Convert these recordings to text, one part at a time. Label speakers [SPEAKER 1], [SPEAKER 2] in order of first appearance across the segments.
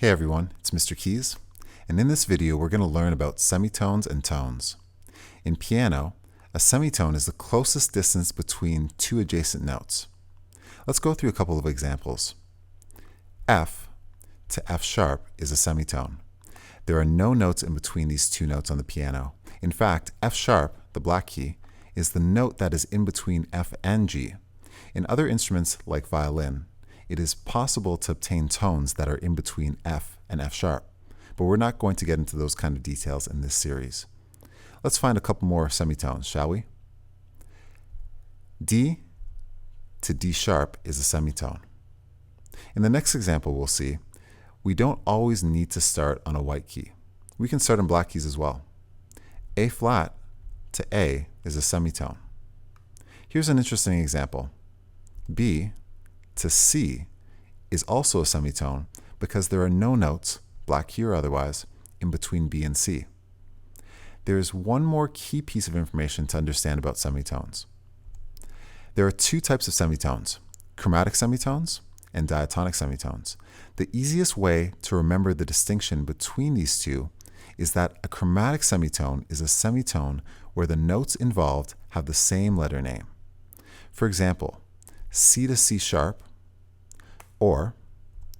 [SPEAKER 1] Hey everyone, it's mrkeyzzz, and in this video we're going to learn about semitones and tones. In piano, a semitone is the closest distance between two adjacent notes. Let's go through a couple of examples. F to F sharp is a semitone. There are no notes in between these two notes on the piano. In fact, F sharp, the black key, is the note that is in between F and G. In other instruments like violin, it is possible to obtain tones that are in between F and F sharp, but we're not going to get into those kind of details in this series. Let's find a couple more semitones, shall we? D to D sharp is a semitone. In the next example we'll see, we don't always need to start on a white key. We can start on black keys as well. A flat to A is a semitone. Here's an interesting example. B to C is also a semitone because there are no notes, black key or otherwise, in between B and C. There is one more key piece of information to understand about semitones. There are two types of semitones, chromatic semitones and diatonic semitones. The easiest way to remember the distinction between these two is that a chromatic semitone is a semitone where the notes involved have the same letter name. For example, C to C sharp, or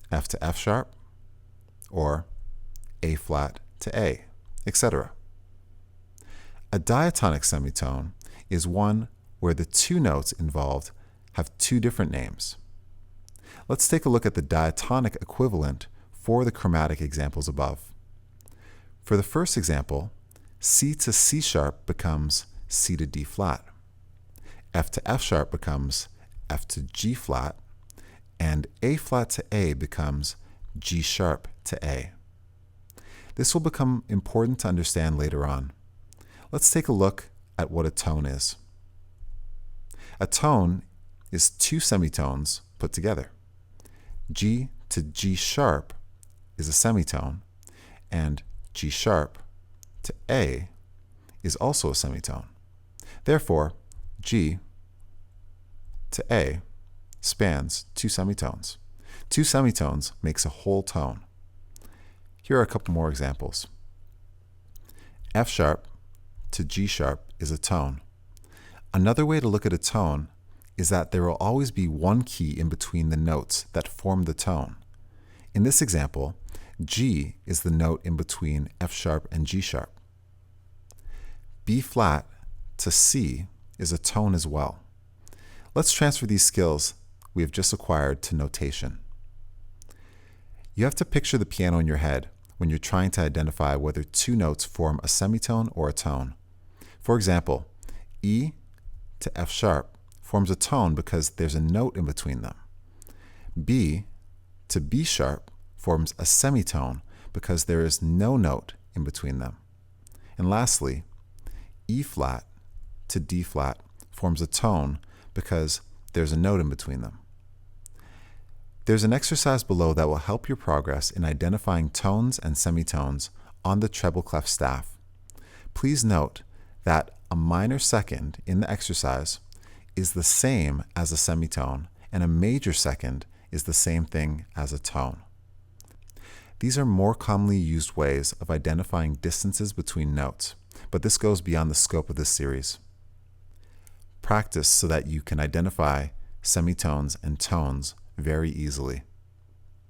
[SPEAKER 1] F to F sharp, or A flat to A, etc. A diatonic semitone is one where the two notes involved have two different names. Let's take a look at the diatonic equivalent for the chromatic examples above. For the first example, C to C sharp becomes C to D flat. F to F sharp becomes F to G flat, and A flat to A becomes G sharp to A. This will become important to understand later on. Let's take a look at what a tone is. A tone is two semitones put together. G to G sharp is a semitone, and G sharp to A is also a semitone. Therefore, G to A spans two semitones. Two semitones makes a whole tone. Here are a couple more examples. F sharp to G sharp is a tone. Another way to look at a tone is that there will always be one key in between the notes that form the tone. In this example, G is the note in between F sharp and G sharp. B flat to C is a tone as well. Let's transfer these skills we have just acquired to notation. You have to picture the piano in your head when you're trying to identify whether two notes form a semitone or a tone. For example, E to F sharp forms a tone because there's a note in between them. B to B sharp forms a semitone because there is no note in between them. And lastly, E flat to D flat forms a tone because there's a note in between them. There's an exercise below that will help your progress in identifying tones and semitones on the treble clef staff. Please note that a minor second in the exercise is the same as a semitone, and a major second is the same thing as a tone. These are more commonly used ways of identifying distances between notes, but this goes beyond the scope of this series. Practice so that you can identify semitones and tones very easily.